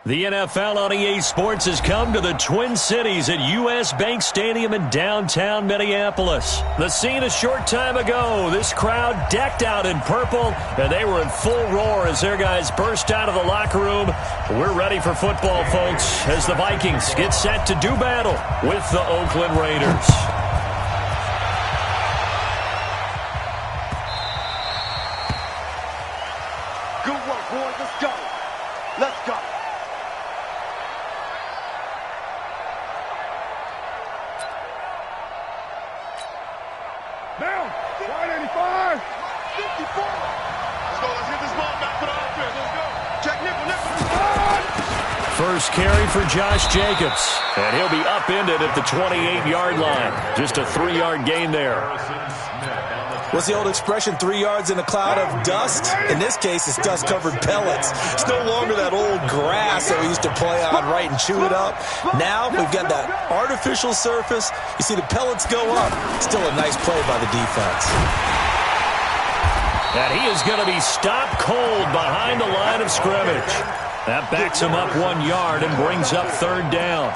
The NFL on EA Sports has come to the Twin Cities at U.S. Bank Stadium in downtown Minneapolis. The scene a short time ago, this crowd decked out in purple, and they were in full roar as their guys burst out of the locker room. We're ready for football, folks, as the Vikings get set to do battle with the Oakland Raiders. Good work, boys. Let's go. Let's go. Down. 185. 54. Let's go. Let's get this ball back for the offense. Let's go. Check nickel. First carry for Josh Jacobs, and he'll be upended at the 28-yard line. Just a 3-yard gain there. What's the old expression, 3 yards in a cloud of dust? In this case, it's dust-covered pellets. It's no longer that old grass that we used to play on, right, and chew it up. Now we've got that artificial surface. You see the pellets go up. Still a nice play by the defense. And he is going to be stopped cold behind the line of scrimmage. That backs him up 1 yard and brings up third down.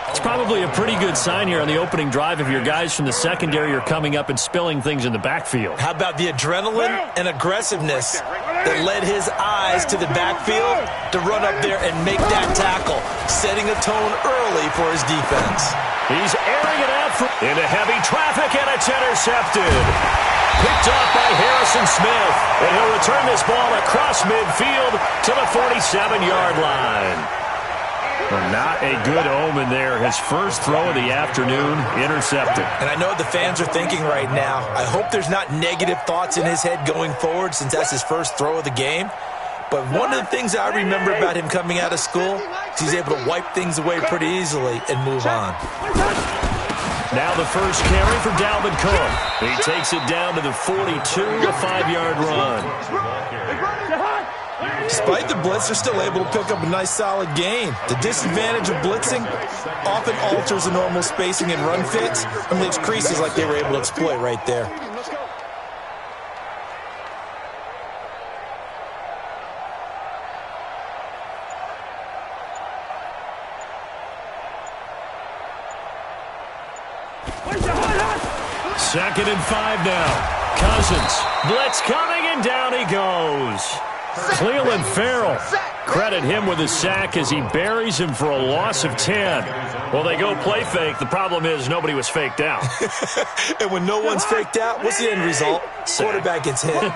It's probably a pretty good sign here on the opening drive if your guys from the secondary are coming up and spilling things in the backfield. How about the adrenaline and aggressiveness that led his eyes to the backfield to run up there and make that tackle, setting a tone early for his defense. He's airing it out into heavy traffic, and it's intercepted. Picked off by Harrison Smith, and he'll return this ball across midfield to the 47-yard line. Well, not a good omen there. His first throw of the afternoon, intercepted. And I know what the fans are thinking right now. I hope there's not negative thoughts in his head going forward since that's his first throw of the game. But one of the things I remember about him coming out of school is he's able to wipe things away pretty easily and move on. Now the first carry for Dalvin Cook. He takes it down to the 42, a 5-yard run. Despite the blitz, they're still able to pick up a nice solid gain. The disadvantage of blitzing often alters the normal spacing and run fits and leaves creases like they were able to exploit right there. Second and 5 now. Cousins. Blitz coming, and down he goes. Clelin Ferrell. Credit him with a sack as he buries him for a loss of 10. Well, they go play fake. The problem is nobody was faked out. And when no one's faked out, what's the end result? Quarterback gets hit.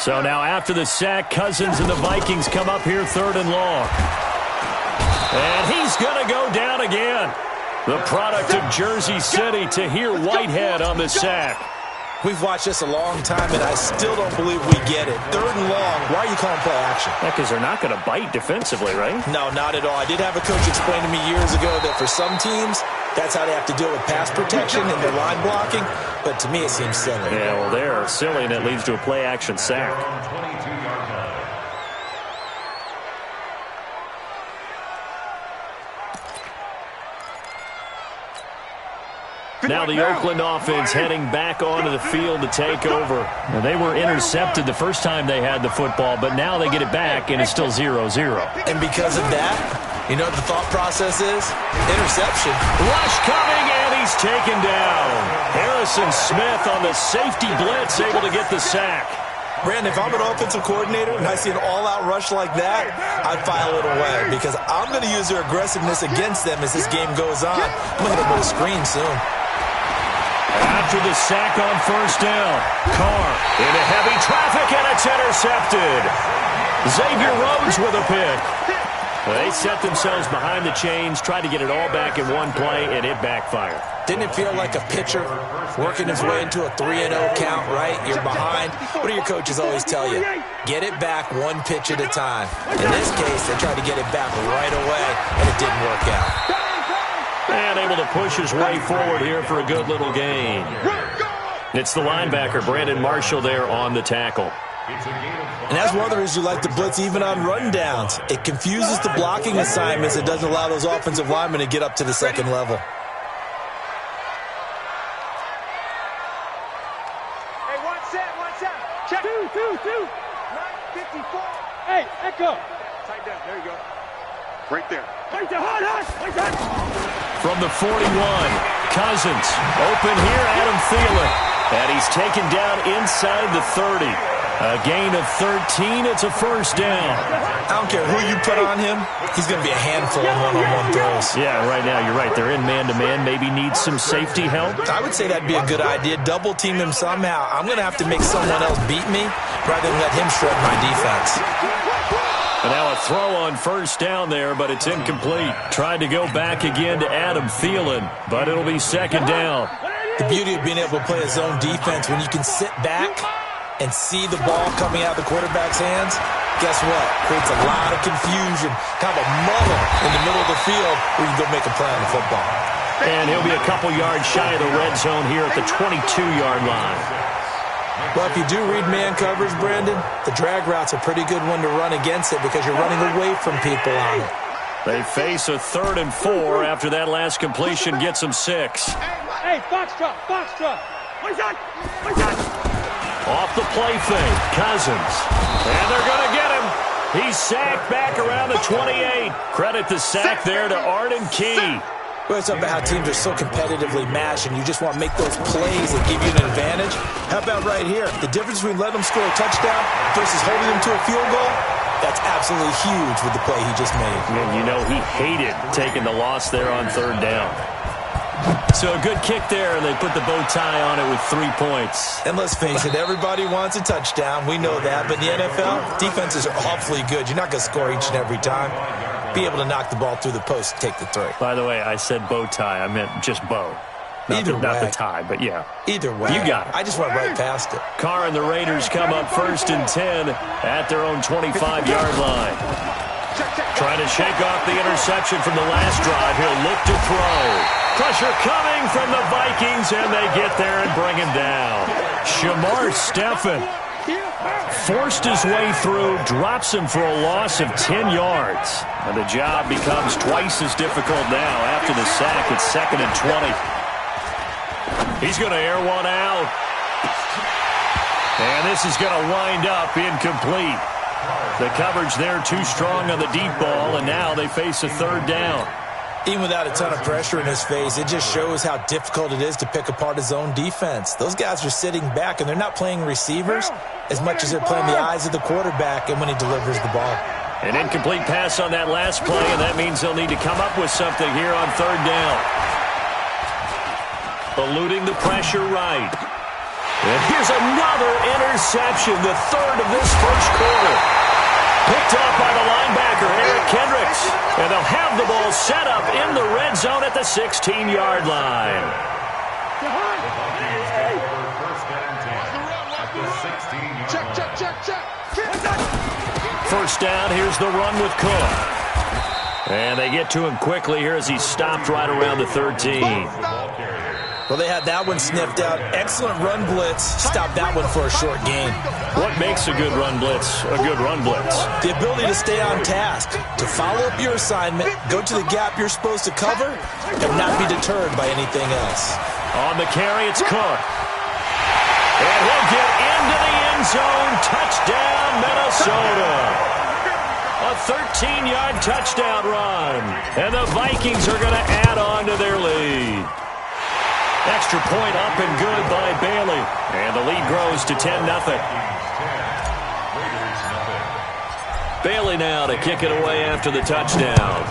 So now after the sack, Cousins and the Vikings come up here third and long. And he's going to go down again. The product of Jersey City, Tahir Whitehead on the sack. We've watched this a long time, and I still don't believe we get it. Third and long, why are you calling play action? Yeah, because they're not going to bite defensively, right? No, not at all. I did have a coach explain to me years ago that for some teams, that's how they have to deal with pass protection and their line blocking. But to me, it seems silly. Yeah, well, they're silly, and it leads to a play action sack. Now the Oakland offense heading back onto the field to take over. Now they were intercepted the first time they had the football, but now they get it back, and it's still 0-0. And because of that, you know what the thought process is? Interception. Rush coming, and he's taken down. Harrison Smith on the safety blitz, able to get the sack. Brandon, if I'm an offensive coordinator and I see an all-out rush like that, I'd file it away because I'm going to use their aggressiveness against them as this game goes on. I'm going to hit them with a screen soon. After the sack on first down, Carr into heavy traffic, and it's intercepted. Xavier Rhodes with a pick. They set themselves behind the chains, tried to get it all back in one play, and it backfired. Didn't it feel like a pitcher working his way into a 3-0 count, right? You're behind. What do your coaches always tell you? Get it back one pitch at a time. In this case, they tried to get it back right away, and it didn't work out. And able to push his way forward here for a good little gain. It's the linebacker, Brandon Marshall, there on the tackle. And that's one of the reasons you like to blitz even on rundowns. It confuses the blocking assignments. It doesn't allow those offensive linemen to get up to the second level. Hey, one set. Check. Two. 954. Hey, echo. Tight down. There you go. Right there. From the 41, Cousins. Open here, Adam Thielen. And he's taken down inside the 30. A gain of 13. It's a first down. I don't care who you put on him. He's going to be a handful of one-on-one throws. Yeah, right now you're right. They're in man-to-man. Maybe need some safety help. I would say that'd be a good idea. Double team him somehow. I'm going to have to make someone else beat me rather than let him shred my defense. And now a throw on first down there, but it's incomplete. Tried to go back again to Adam Thielen, but it'll be second down. The beauty of being able to play a zone defense, when you can sit back and see the ball coming out of the quarterback's hands, guess what? Creates a lot of confusion, kind of a muddle in the middle of the field where you can go make a play on the football. And he'll be a couple yards shy of the red zone here at the 22-yard line. Well, if you do read man coverage, Brandon, the drag route's a pretty good one to run against it because you're running away from people on it. They face a 3rd and 4 after that last completion gets them 6. Hey, box drop. Off the play fake, Cousins. And they're going to get him. He's sacked back around the 28. Credit the sack there to Arden Key. Well, it's about how teams are so competitively matched, and you just want to make those plays that give you an advantage. How about right here? The difference between letting them score a touchdown versus holding them to a field goal, that's absolutely huge with the play he just made. And you know he hated taking the loss there on 3rd down. So a good kick there, and they put the bow tie on it with 3 points. And let's face it, everybody wants a touchdown. We know that. But in the NFL, defenses are awfully good. You're not going to score each and every time. Be able to knock the ball through the post and take the 3. By the way, I said bow tie. I meant just bow. Not the tie, but yeah. Either way. You got it. I just went right past it. Carr and the Raiders come up 1st and 10 at their own 25-yard line. Trying to shake off the interception from the last drive. He'll look to throw. Pressure coming from the Vikings, and they get there and bring him down. Shamar Stephen forced his way through, drops him for a loss of 10 yards. And the job becomes twice as difficult now after the sack. It's 2nd and 20. He's going to air one out. And this is going to wind up incomplete. The coverage there too strong on the deep ball, and now they face a 3rd down. Even without a ton of pressure in his face, it just shows how difficult it is to pick apart his own defense. Those guys are sitting back, and they're not playing receivers as much as they're playing the eyes of the quarterback and when he delivers the ball. An incomplete pass on that last play, and that means they'll need to come up with something here on 3rd down. Eluding the pressure right. And here's another interception, the 3rd of this first quarter. Picked up by the linebacker, Eric Kendricks. And they'll have the ball set up in the red zone at the 16-yard line. First down, here's the run with Cook. And they get to him quickly here as he's stopped right around the 13. Well, they had that one sniffed out. Excellent run blitz. Stopped that one for a short gain. What makes a good run blitz a good run blitz? The ability to stay on task, to follow up your assignment, go to the gap you're supposed to cover, and not be deterred by anything else. On the carry, it's Cook. And he'll get into the end zone. Touchdown, Minnesota. A 13-yard touchdown run. And the Vikings are going to add on to their lead. Extra point up and good by Bailey. And the lead grows to 10-0. Bailey now to kick it away after the touchdown.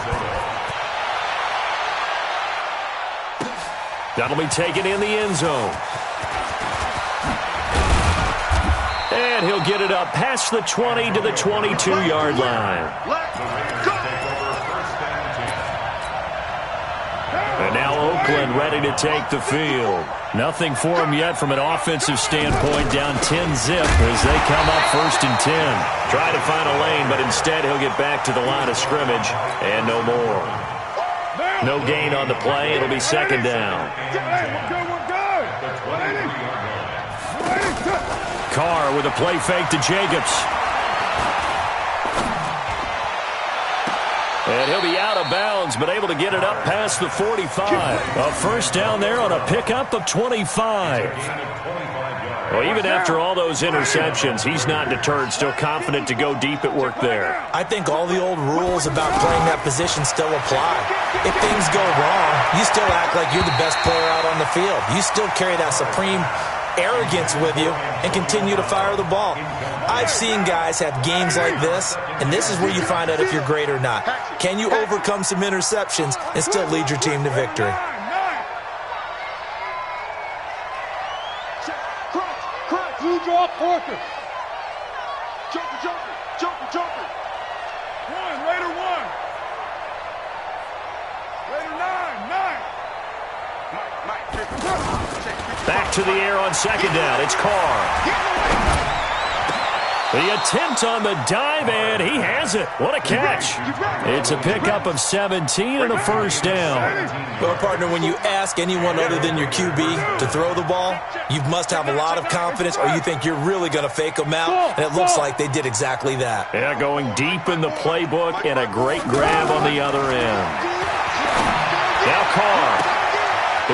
That'll be taken in the end zone. And he'll get it up past the 20 to the 22-yard line. And now Oakland ready to take the field. Nothing for him yet from an offensive standpoint. Down 10-zip as they come up 1st and 10. Try to find a lane, but instead he'll get back to the line of scrimmage and no more. No gain on the play. It'll be 2nd down. Carr with a play fake to Jacobs. And he'll be out of bounds, but able to get it up past the 45. A first down there on a pickup of 25. Well, even after all those interceptions, he's not deterred, still confident to go deep at work there. I think all the old rules about playing that position still apply. If things go wrong, you still act like you're the best player out on the field. You still carry that supreme arrogance with you and continue to fire the ball. I've seen guys have games like this, and this is where you find out if you're great or not. Can you overcome some interceptions and still lead your team to victory? Blue drop, Parker. Joker. Raider 1. Raider 9. Back to the air on second down. It's Carr. The attempt on the dive, and he has it. What a catch. It's a pickup of 17 and a first down. Well, partner, when you ask anyone other than your QB to throw the ball, you must have a lot of confidence, or you think you're really going to fake them out, and it looks like they did exactly that. Yeah, going deep in the playbook, and a great grab on the other end. Now Carr.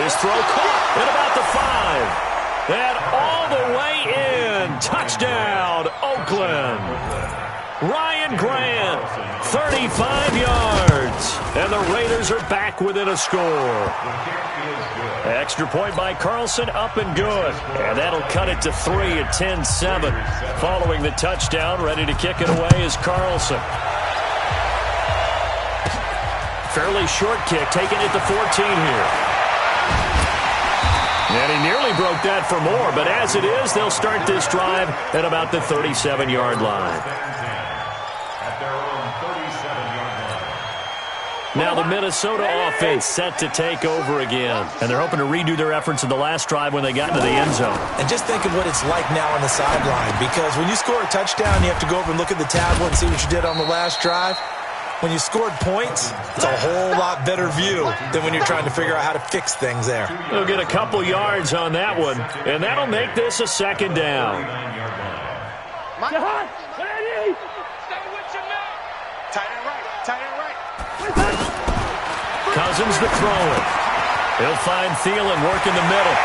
His throw caught at about the 5. And all the way in. Touchdown, Oakland. Ryan Grant, 35 yards. And the Raiders are back within a score. Extra point by Carlson, up and good. And that'll cut it to 3 at 10-7. Following the touchdown, ready to kick it away is Carlson. Fairly short kick, taking it to 14 here. And he nearly broke that for more, but as it is, they'll start this drive at about the 37-yard line. Now the Minnesota offense set to take over again, and they're hoping to redo their efforts in the last drive when they got into the end zone. And just think of what it's like now on the sideline, because when you score a touchdown, you have to go over and look at the tablet and see what you did on the last drive. When you scored points, it's a whole lot better view than when you're trying to figure out how to fix things there. They'll get a couple yards on that one, and that'll make this a second down. Tight end right. Cousins to throw it. He'll find Thielen working the middle.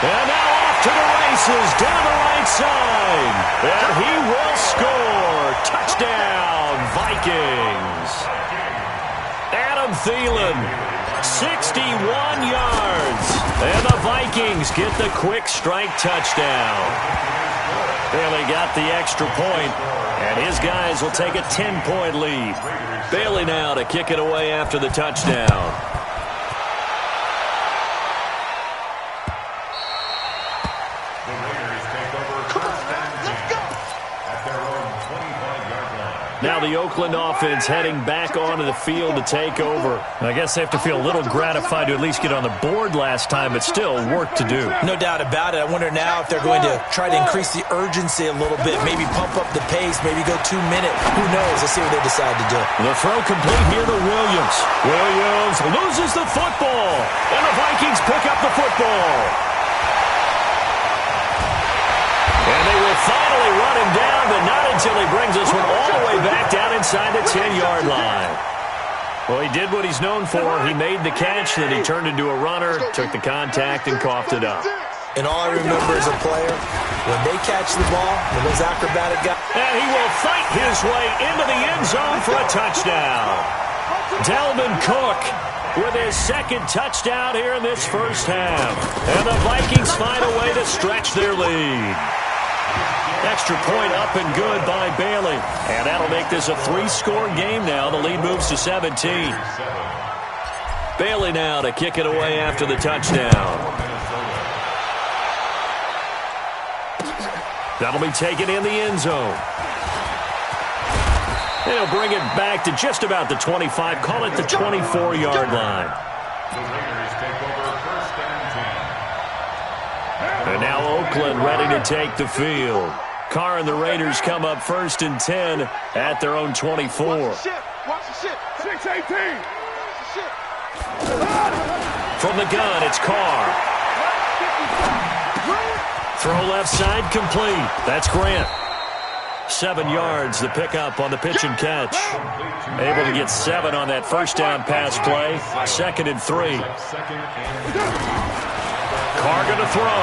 And now off to the races down the right side. And he will score. Touchdown, Vikings. Adam Thielen, 61 yards. And the Vikings get the quick strike touchdown. Bailey got the extra point, and his guys will take a 10-point lead. Bailey now to kick it away after the touchdown. Now the Oakland offense heading back onto the field to take over. I guess they have to feel a little gratified to at least get on the board last time, but still work to do. No doubt about it. I wonder now if they're going to try to increase the urgency a little bit, maybe pump up the pace, maybe go 2 minutes. Who knows? Let's see what they decide to do. The throw complete here to Williams. Williams loses the football, and the Vikings pick up the football. And they will finally run him down, but not until he brings this one all the way back down inside the 10-yard line. Well, he did what he's known for. He made the catch, then he turned into a runner, took the contact, and coughed it up. And all I remember as a player, when they catch the ball, when those acrobatic guys... And he will fight his way into the end zone for a touchdown. Dalvin Cook with his second touchdown here in this first half. And the Vikings find a way to stretch their lead. Extra point up and good by Bailey. And that'll make this a 3-score game now. The lead moves to 17. Bailey now to kick it away after the touchdown. That'll be taken in the end zone. And he'll bring it back to just about the 25. Call it the 24-yard line. And now Oakland ready to take the field. Carr and the Raiders come up 1st and 10 at their own 24. Watch the shit. 6-18. From the gun, it's Carr. Throw left side complete. That's Grant. 7 yards, the pickup on the pitch and catch. Able to get 7 on that first down pass play. 2nd and 3. Carr going to throw.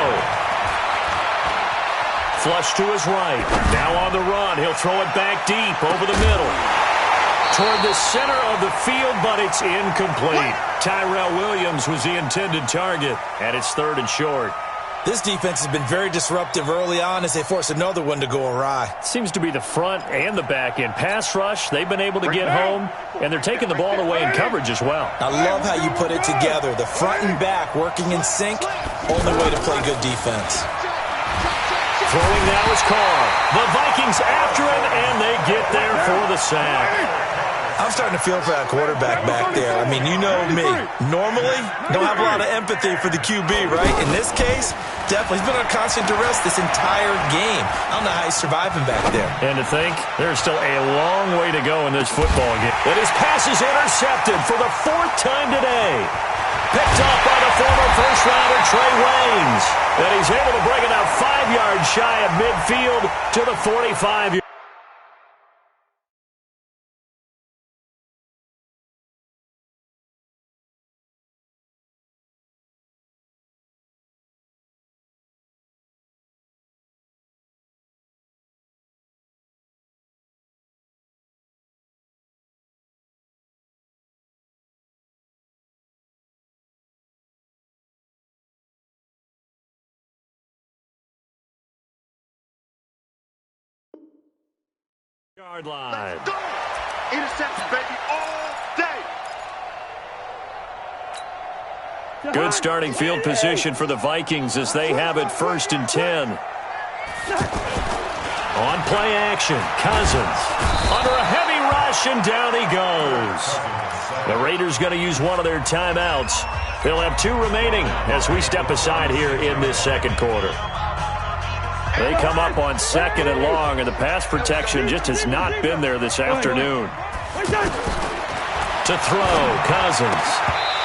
Flush to his right. Now on the run. He'll throw it back deep over the middle. Toward the center of the field, but it's incomplete. Tyrell Williams was the intended target, and it's 3rd and short. This defense has been very disruptive early on as they force another one to go awry. Seems to be the front and the back end. Pass rush, they've been able to get home, and they're taking the ball away in coverage as well. I love how you put it together. The front and back working in sync, only way to play good defense. Throwing now is Carr. The Vikings after him, and they get there for the sack. I'm starting to feel for that quarterback back there. I mean, you know me. Normally, don't have a lot of empathy for the QB, right? In this case, definitely. He's been under constant duress this entire game. I don't know how he's surviving back there. And to think, there's still a long way to go in this football game. And his pass is intercepted for the 4th time today. Picked off by the former first-rounder Trey Waynes. And he's able to bring it out 5 yards shy of midfield to the 45-yard. Yard line. Let's go. Interceptions, baby, all day. Good starting field position for the Vikings as they have it 1st and 10. On play action, Cousins. Under a heavy rush, and down he goes. The Raiders going to use one of their timeouts. They'll have 2 remaining as we step aside here in this 2nd quarter. They come up on 2nd and long, and the pass protection just has not been there this afternoon. To throw, Cousins.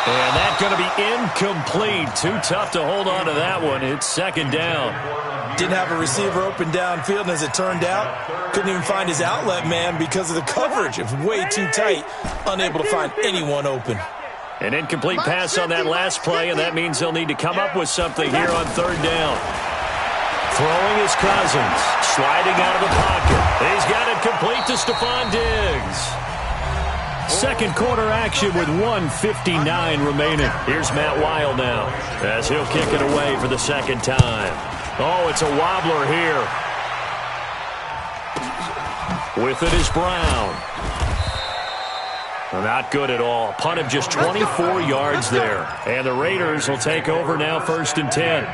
And that's going to be incomplete. Too tough to hold on to that one. It's 2nd down. Didn't have a receiver open downfield, and as it turned out, couldn't even find his outlet man because of the coverage. It was way too tight. Unable to find anyone open. An incomplete pass on that last play, and that means they'll need to come up with something here on 3rd down. Throwing is Cousins. Sliding out of the pocket. He's got it complete to Stephon Diggs. 2nd quarter action with 1:59 remaining. Here's Matt Wild now as he'll kick it away for the 2nd time. Oh, it's a wobbler here. With it is Brown. Not good at all. Punt of just 24 yards there. And the Raiders will take over now 1st and 10.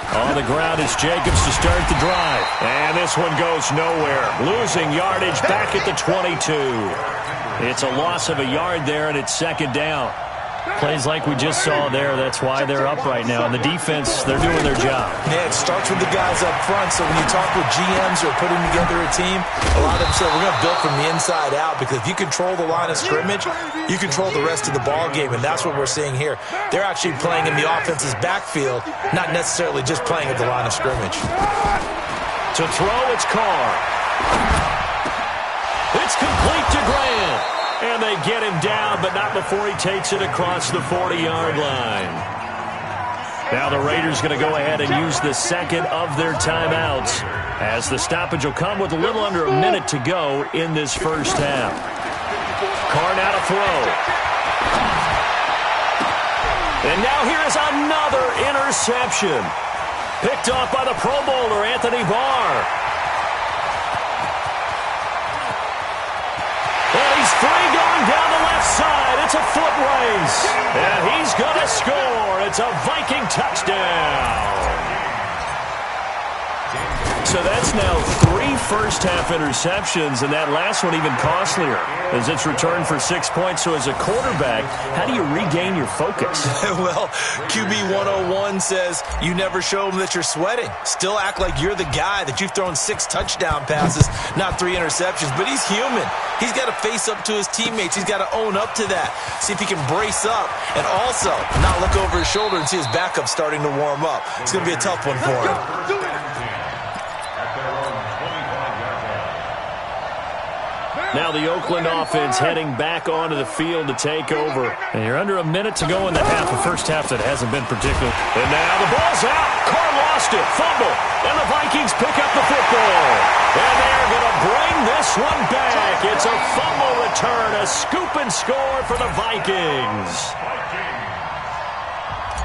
On the ground is Jacobs to start the drive. And this one goes nowhere. Losing yardage back at the 22. It's a loss of a yard there, and it's 2nd down. Plays like we just saw there. That's why they're up right now. And the defense, they're doing their job. Yeah, it starts with the guys up front. So when you talk with GMs who are putting together a team, a lot of them say we're going to build from the inside out, because if you control the line of scrimmage, you control the rest of the ball game, and that's what we're seeing here. They're actually playing in the offense's backfield, not necessarily just playing at the line of scrimmage. To throw, it's Carr. It's complete to Grant. And they get him down, but not before he takes it across the 40-yard line. Now the Raiders going to go ahead and use the 2nd of their timeouts, as the stoppage will come with a little under a minute to go in this 1st half. Carr now to throw. And now here is another interception. Picked off by the Pro Bowler, Anthony Barr. And he's free going down the left side. It's a foot race. And he's going to score. It's a Viking touchdown. So that's now 3 first-half interceptions, and that last one even costlier as it's returned for 6 points. So as a quarterback, how do you regain your focus? Well, QB 101 says you never show them that you're sweating. Still act like you're the guy, that you've thrown 6 touchdown passes, not 3 interceptions. But he's human. He's got to face up to his teammates. He's got to own up to that. See if he can brace up and also not look over his shoulder and see his backup starting to warm up. It's going to be a tough one for him. Now the Oakland offense heading back onto the field to take over. And you're under a minute to go in the half. The first half that hasn't been particular. And now the ball's out. Carr lost it. Fumble. And the Vikings pick up the football. And they're going to bring this one back. It's a fumble return. A scoop and score for the Vikings.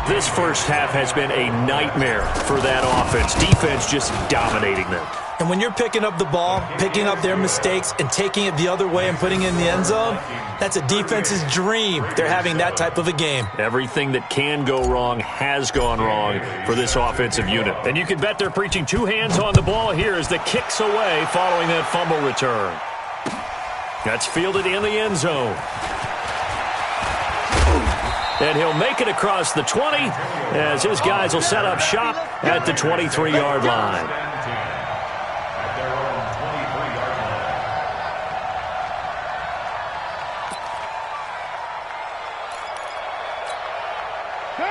This first half has been a nightmare for that offense. Defense just dominating them. And when you're picking up the ball, picking up their mistakes, and taking it the other way and putting it in the end zone, that's a defense's dream. They're having that type of a game. Everything that can go wrong has gone wrong for this offensive unit. And you can bet they're preaching 2 hands on the ball here as the kick's away following that fumble return. That's fielded in the end zone. And he'll make it across the 20 as his guys will set up shop at the 23-yard line.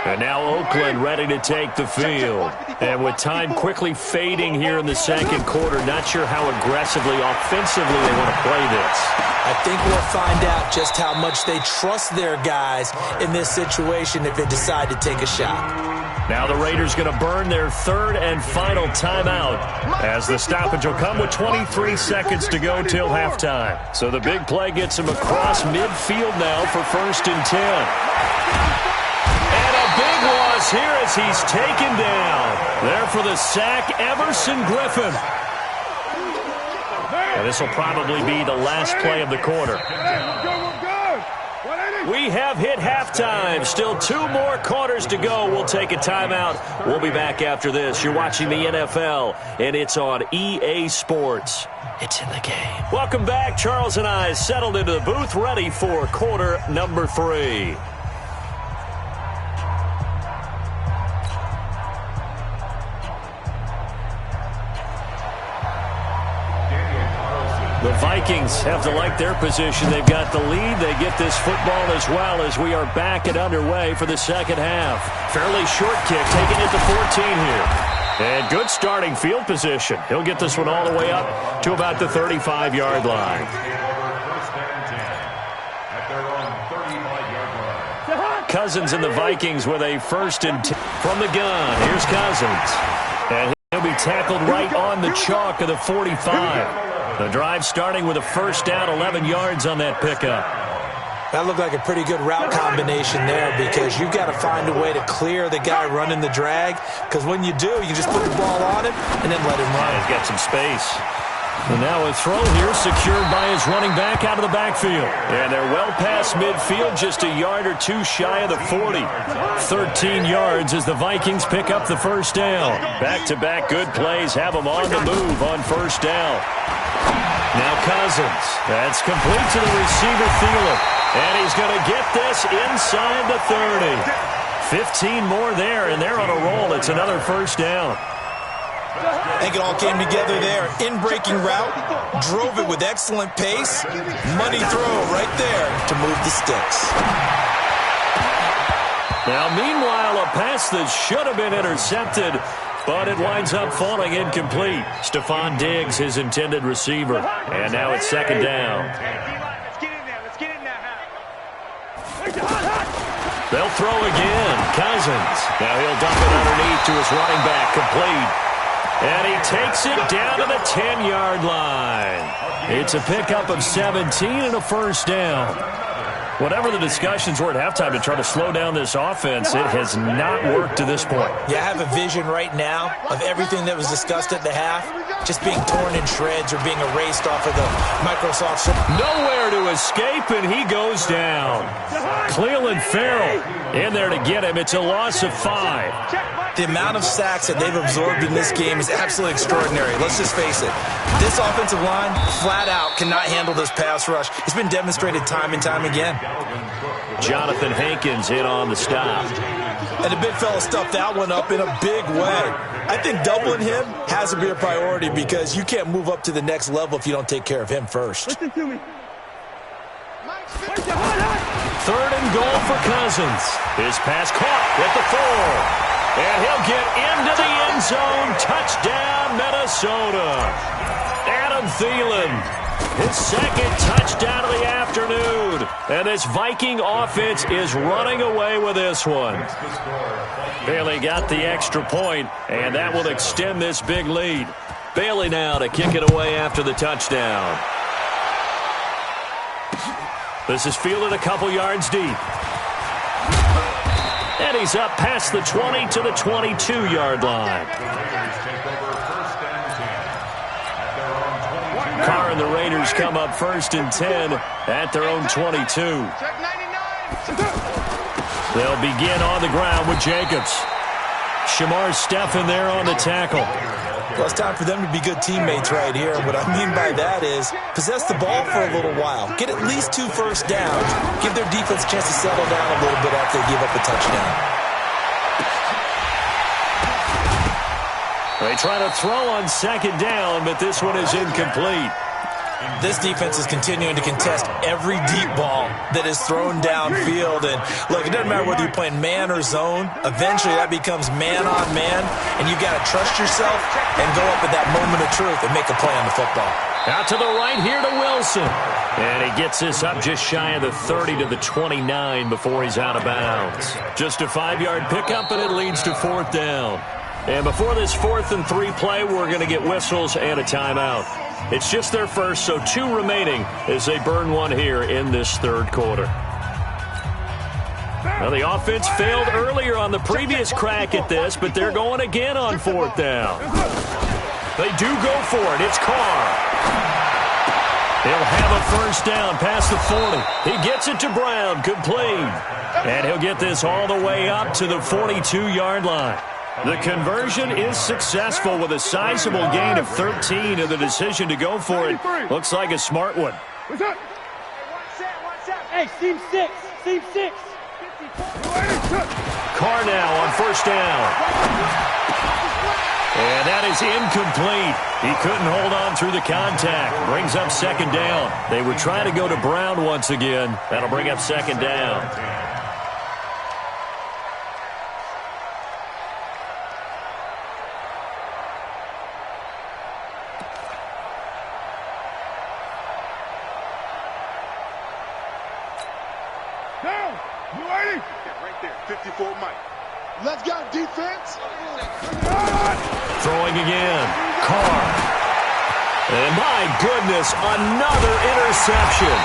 And now Oakland ready to take the field. And with time quickly fading here in the second quarter, not sure how aggressively, offensively they want to play this. I think we'll find out just how much they trust their guys in this situation if they decide to take a shot. Now the Raiders going to burn their 3rd and final timeout as the stoppage will come with 23 seconds to go till halftime. So the big play gets him across midfield now for 1st and 10. Big loss here as he's taken down. There for the sack, Everson Griffin. And this will probably be the last play of the quarter. We have hit halftime. Still 2 more quarters to go. We'll take a timeout. We'll be back after this. You're watching the NFL, and it's on EA Sports. It's in the game. Welcome back. Charles and I settled into the booth, ready for quarter number 3. The Vikings have to like their position. They've got the lead. They get this football as well as we are back and underway for the second half. Fairly short kick, taking it to 14 here. And good starting field position. He'll get this one all the way up to about the 35-yard line. Cousins and the Vikings with a 1st and 10 from the gun. Here's Cousins. And he'll be tackled right on the chalk of the 45. The drive starting with a 1st down, 11 yards on that pickup. That looked like a pretty good route combination there because you've got to find a way to clear the guy running the drag, because when you do, you just put the ball on him and then let him run. He's got some space. And now a throw here secured by his running back out of the backfield. And they're well past midfield, just a yard or 2 shy of the 40. 13 yards as the Vikings pick up the 1st down. Back-to-back good plays have them on the move on 1st down. Now Cousins. That's complete to the receiver, Thielen. And he's going to get this inside the 30. 15 more there, and they're on a roll. It's another 1st down. I think it all came together there. In-breaking route, drove it with excellent pace. Money throw right there to move the sticks. Now, meanwhile, a pass that should have been intercepted, but it winds up falling incomplete. Stephon Diggs, his intended receiver. And now it's 2nd down. They'll throw again. Cousins. Now he'll dump it underneath to his running back, complete. And he takes it down to the 10-yard line. It's a pickup of 17 and a 1st down. Whatever the discussions were at halftime to try to slow down this offense, it has not worked to this point. Yeah, I have a vision right now of everything that was discussed at the half just being torn in shreds or being erased off of the Microsoft. Nowhere to escape, and he goes down. Clelin Ferrell in there to get him. It's a loss of 5. The amount of sacks that they've absorbed in this game is absolutely extraordinary. Let's just face it. This offensive line, flat out, cannot handle this pass rush. It's been demonstrated time and time again. Jonathan Hankins in on the stop. And the big fella stuffed that one up in a big way. I think doubling him has to be a priority because you can't move up to the next level if you don't take care of him first. Listen to me. 3rd and goal for Cousins. His pass caught at the 4. And he'll get into the end zone. Touchdown, Minnesota. Adam Thielen, his 2nd touchdown of the afternoon. And this Viking offense is running away with this one. Bailey got the extra point, and that will extend this big lead. Bailey now to kick it away after the touchdown. This is fielded a couple yards deep. And he's up past the 20 to the 22-yard line. Carr and the Raiders come up 1st and 10 at their own 22. They'll begin on the ground with Jacobs. Shamar Stephen there on the tackle. Well, it's time for them to be good teammates right here. What I mean by that is possess the ball for a little while. Get at least 2 first downs. Give their defense a chance to settle down a little bit after they give up a touchdown. They try to throw on 2nd down, but this one is incomplete. This defense is continuing to contest every deep ball that is thrown downfield. And, look, it doesn't matter whether you're playing man or zone. Eventually, that becomes man on man, and you got to trust yourself and go up at that moment of truth and make a play on the football. Out to the right here to Wilson. And he gets this up just shy of the 30 to the 29 before he's out of bounds. Just a 5-yard pickup, and it leads to 4th down. And before this 4th and 3 play, we're going to get whistles and a timeout. It's just their first, so 2 remaining as they burn one here in this 3rd quarter. Now, the offense failed earlier on the previous crack at this, but they're going again on 4th down. They do go for it. It's Carr. He'll have a first down past the 40. He gets it to Brown, complete. And he'll get this all the way up to the 42-yard line. The conversion is successful with a sizable gain of 13, and the decision to go for it looks like a smart one. What's up? Hey, seam 6. Seam 6. Carr now on first down. And that is incomplete. He couldn't hold on through the contact. Brings up 2nd down. They were trying to go to Brown once again. That'll bring up 2nd down. Down. You ready? Yeah, right there. 54 Mike. Let's go, defense. Throwing again. Carr. And my goodness, another interception.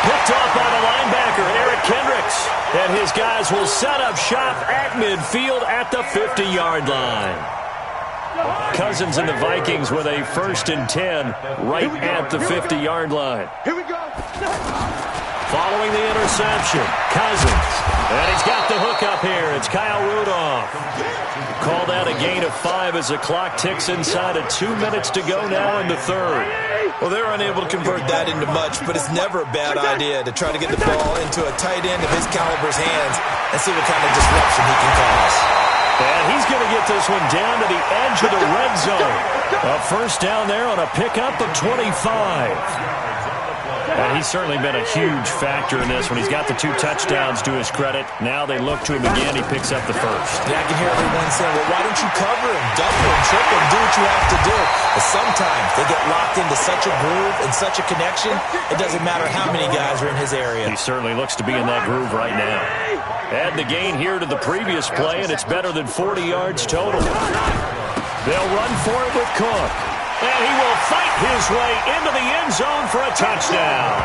Picked off by the linebacker, Eric Kendricks. And his guys will set up shop at midfield at the 50-yard line. Cousins and the Vikings with a 1st and 10 right at the 50-yard line. Here we go. Following the interception, Cousins. And he's got the hook up here. It's Kyle Rudolph. Called out a gain of 5 as the clock ticks inside of 2 minutes to go now in the 3rd. Well, they're unable to convert that into much, but it's never a bad idea to try to get the ball into a tight end of his caliber's hands and see what kind of disruption he can cause. And he's going to get this one down to the edge of the red zone. A first down there on a pickup of 25. And he's certainly been a huge factor in this when he's got the 2 touchdowns to his credit. Now they look to him again. He picks up the first. Yeah, I can hear everyone saying, well, why don't you cover him, double him, triple him, do what you have to do. But sometimes they get locked into such a groove and such a connection, it doesn't matter how many guys are in his area. He certainly looks to be in that groove right now. Add the gain here to the previous play, and it's better than 40 yards total. They'll run for it with Cook. And he will fight his way into the end zone for a touchdown.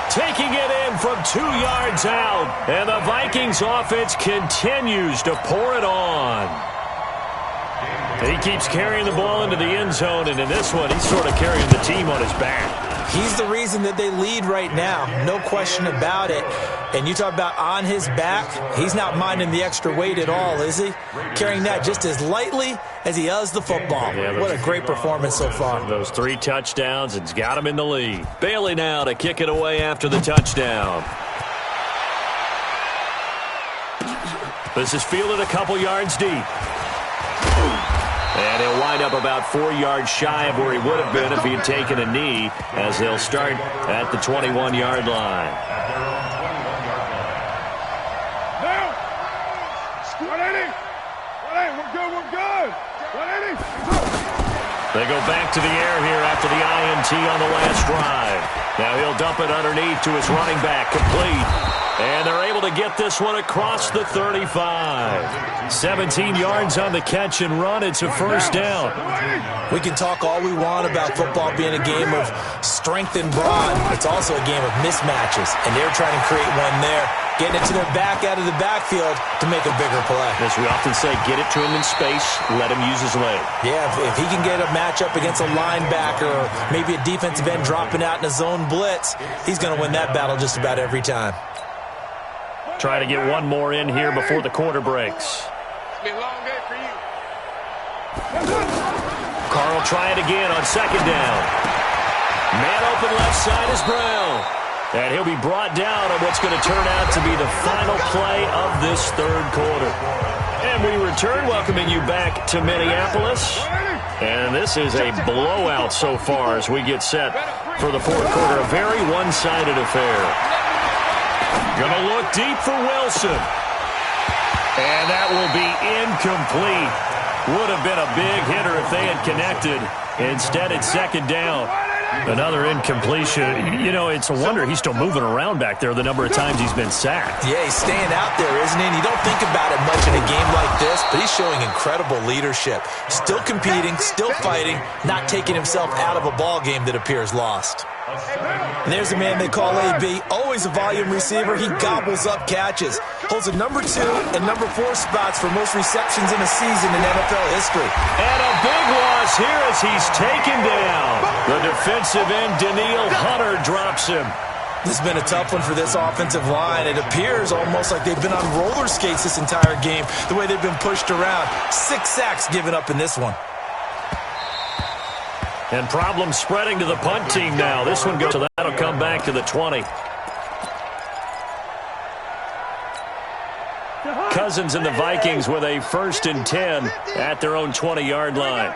Taking it in from 2 yards out. And the Vikings offense continues to pour it on. He keeps carrying the ball into the end zone, and in this one, he's sort of carrying the team on his back. He's the reason that they lead right now. No question about it. And you talk about on his back, he's not minding the extra weight at all, is he? Carrying that just as lightly as he does the football. Yeah, what a great performance so far. Those 3 touchdowns, it's got him in the lead. Bailey now to kick it away after the touchdown. This is fielded a couple yards deep. And he'll wind up about 4 yards shy of where he would have been if he had taken a knee, as they'll start at the 21-yard line. They go back to the air here after the INT on the last drive. Now he'll dump it underneath to his running back, complete. And they're able to get this one across the 35. 17 yards on the catch and run. It's a first down. We can talk all we want about football being a game of strength and brawn. It's also a game of mismatches, and they're trying to create one there. Getting it to their back out of the backfield to make a bigger play. As we often say, get it to him in space, let him use his leg. Yeah, if he can get a matchup against a linebacker or maybe a defensive end dropping out in a zone blitz, he's going to win that battle just about every time. Try to get one more in here before the quarter breaks. It's been a long day for you. Carl try it again on second down. Man open left side is Brown. And he'll be brought down on what's going to turn out to be the final play of this third quarter. And we return, welcoming you back to Minneapolis. And this is a blowout so far as we get set for the fourth quarter. A very one-sided affair. Going to look deep for Wilson. And that will be incomplete. Would have been a big hitter if they had connected. Instead, it's second down. Another incompletion. You know, it's a wonder he's still moving around back there the number of times he's been sacked. Yeah, he's staying out there, isn't he? And you don't think about it much in a game like this, but he's showing incredible leadership. Still competing, still fighting, not taking himself out of a ball game that appears lost. And there's a man they call AB, always a volume receiver. He gobbles up catches. Holds a number 2 and number 4 spots for most receptions in a season in NFL history. And a big loss here as he's taken down. The defensive end, Danielle Hunter, drops him. This has been a tough one for this offensive line. It appears almost like they've been on roller skates this entire game, the way they've been pushed around. 6 sacks given up in this one. And problems spreading to the punt team now. This one goes, so that'll come back to the 20. Cousins and the Vikings with a 1st and 10 at their own 20-yard line.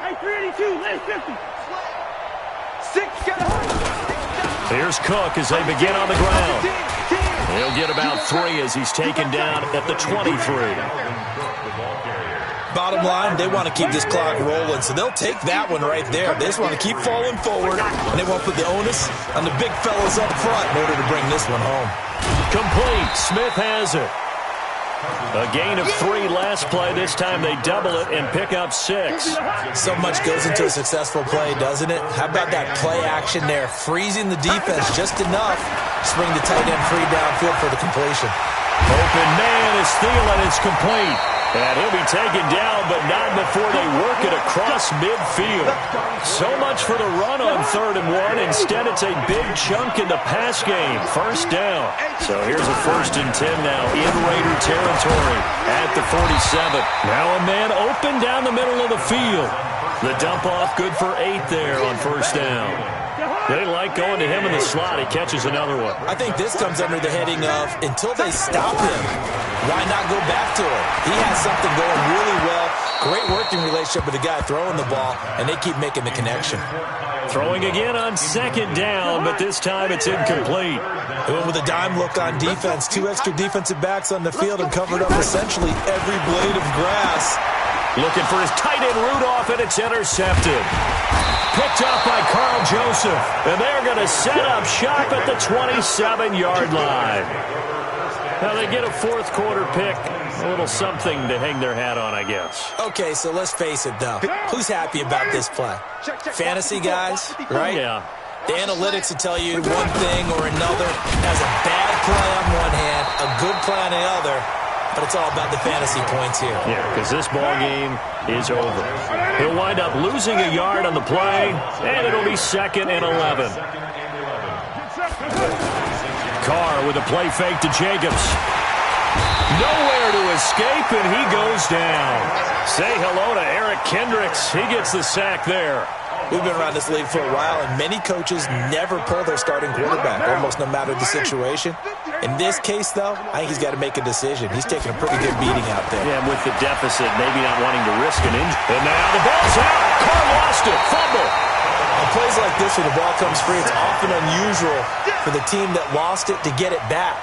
Here's Cook as they begin on the ground. He'll get about 3 as he's taken down at the 23. Bottom line, they want to keep this clock rolling, so they'll take that one right there. They just want to keep falling forward, and they want to put the onus on the big fellas up front in order to bring this one home. Complete. Smith has it. A gain of 3 last play. This time they double it and pick up 6. So much goes into a successful play, doesn't it? How about that play action there? Freezing the defense just enough to bring the tight end free downfield for the completion. Open man is Thielen. It's complete. And he'll be taken down, but not before they work it across midfield. So much for the run on 3rd and 1. Instead, it's a big chunk in the pass game. First down. So here's a 1st and 10 now in Raider territory at the 47. Now a man open down the middle of the field. The dump off good for 8 there on 1st down. They like going to him in the slot. He catches another one. I think this comes under the heading of until they stop him, why not go back to him? He has something going really well. Great working relationship with the guy throwing the ball, and they keep making the connection. Throwing again on 2nd down, but this time it's incomplete. With a dime look on defense, 2 extra defensive backs on the field and covered up essentially every blade of grass. Looking for his tight end Rudolph, and it's intercepted. Picked up by Carl Joseph, and they're going to set up shop at the 27-yard line. Now they get a 4th quarter pick, a little something to hang their hat on, I guess. Okay, so let's face it, though. Who's happy about this play? Fantasy guys, right? Yeah. The analytics will tell you one thing or another. Has a bad play on one hand, a good play on the other. But it's all about the fantasy points here. Yeah, because this ball game is over. He'll wind up losing a yard on the play, and it'll be 2nd and 11. Carr with a play fake to Jacobs. Nowhere to escape, and he goes down. Say hello to Eric Kendricks. He gets the sack there. We've been around this league for a while, and many coaches never pull their starting quarterback, almost no matter the situation. In this case, though, I think he's got to make a decision. He's taking a pretty good beating out there. Yeah, with the deficit, maybe not wanting to risk an injury. And now the ball's out. Carr lost it. Fumble. On plays like this, when the ball comes free, it's often unusual for the team that lost it to get it back.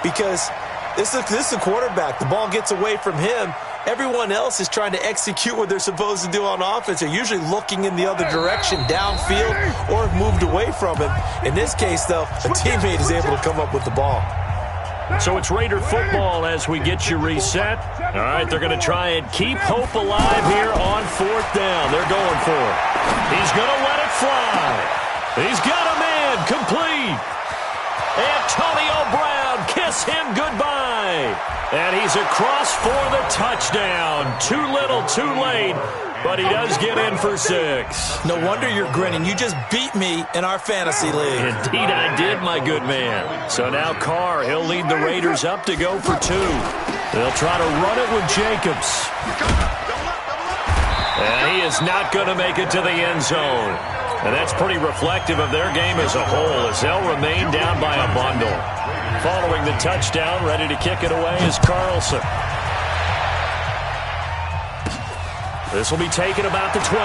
Because this is the quarterback. The ball gets away from him. Everyone else is trying to execute what they're supposed to do on offense. They're usually looking in the other direction, downfield, or have moved away from him. In this case, though, a teammate is able to come up with the ball. So it's Raider football as we get you reset. All right, they're going to try and keep hope alive here on 4th down. They're going for it. He's going to let it fly. He's got a man complete. Antonio Brown, kiss him goodbye. And he's across for the touchdown. Too little, too late. But he does get in for 6. No wonder you're grinning. You just beat me in our fantasy league. Indeed I did, my good man. So now Carr, he'll lead the Raiders up to go for 2. They'll try to run it with Jacobs. And he is not going to make it to the end zone. And that's pretty reflective of their game as a whole, as they'll remain down by a bundle. Following the touchdown, ready to kick it away is Carlson. This will be taken about the 12.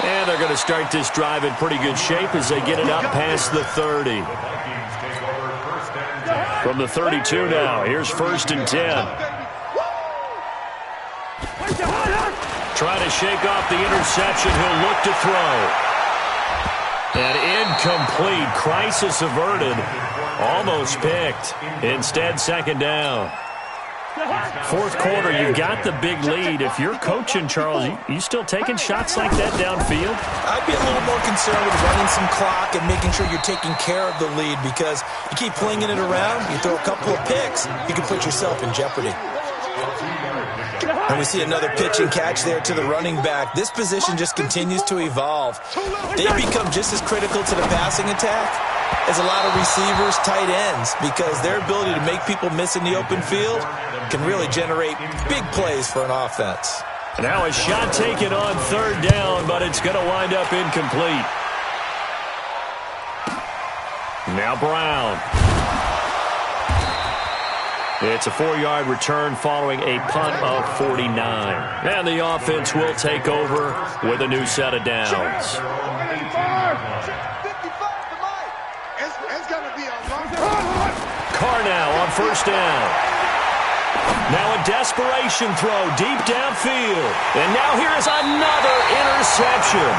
And they're going to start this drive in pretty good shape as they get it up past the 30. From the 32 now, here's 1st and 10. Trying to shake off the interception. He'll look to throw. And incomplete. Crisis averted. Almost picked. Instead, 2nd down. 4th quarter, you've got the big lead. If you're coaching, Charles, you still taking shots like that downfield? I'd be a little more concerned with running some clock and making sure you're taking care of the lead, because you keep flinging it around, you throw a couple of picks, you can put yourself in jeopardy. And we see another pitch and catch there to the running back. This position just continues to evolve. They become just as critical to the passing attack as a lot of receivers, tight ends, because their ability to make people miss in the open field can really generate big plays for an offense. Now a shot taken on 3rd down, but it's going to wind up incomplete. Now Brown. It's a 4-yard return following a punt of 49. And the offense will take over with a new set of downs. Carr now on 1st down. Now a desperation throw deep downfield. And now here is another interception.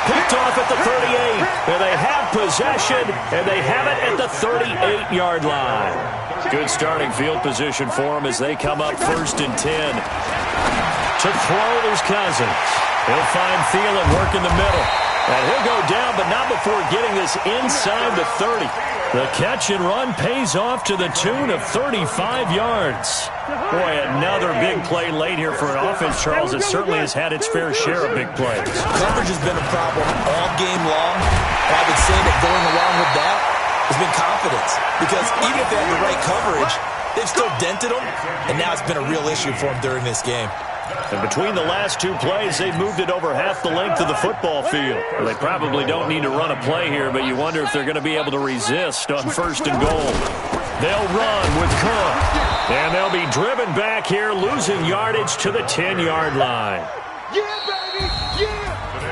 Picked off at the 38. And they have possession, and they have it at the 38-yard line. Good starting field position for them as they come up 1st and 10. To throw is Cousins. He'll find Thielen work in the middle. And he'll go down, but not before getting this inside the 30. The catch and run pays off to the tune of 35 yards. Boy, another big play late here for an offense, Charles, that certainly has had its fair share of big plays. Coverage has been a problem all game long. And I would say that going along with that has been confidence. Because even if they have the right coverage, they've still dented them. And now it's been a real issue for them during this game. And between the last 2 plays, they've moved it over half the length of the football field. Well, they probably don't need to run a play here, but you wonder if they're going to be able to resist on 1st and goal. They'll run with Cook. And they'll be driven back here, losing yardage to the 10-yard line.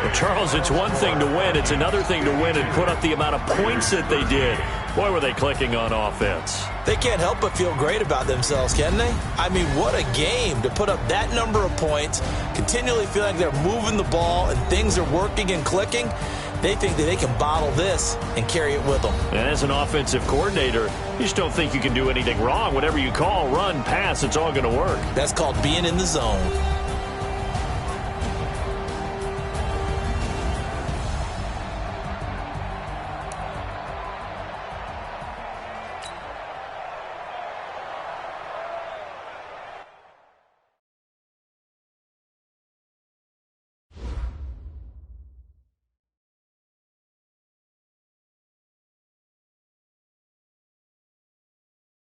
Well, Charles, it's one thing to win. It's another thing to win and put up the amount of points that they did. Boy, were they clicking on offense. They can't help but feel great about themselves, can they? I mean, what a game to put up that number of points, continually feeling like they're moving the ball and things are working and clicking. They think that they can bottle this and carry it with them. And as an offensive coordinator, you just don't think you can do anything wrong. Whatever you call, run, pass, it's all going to work. That's called being in the zone.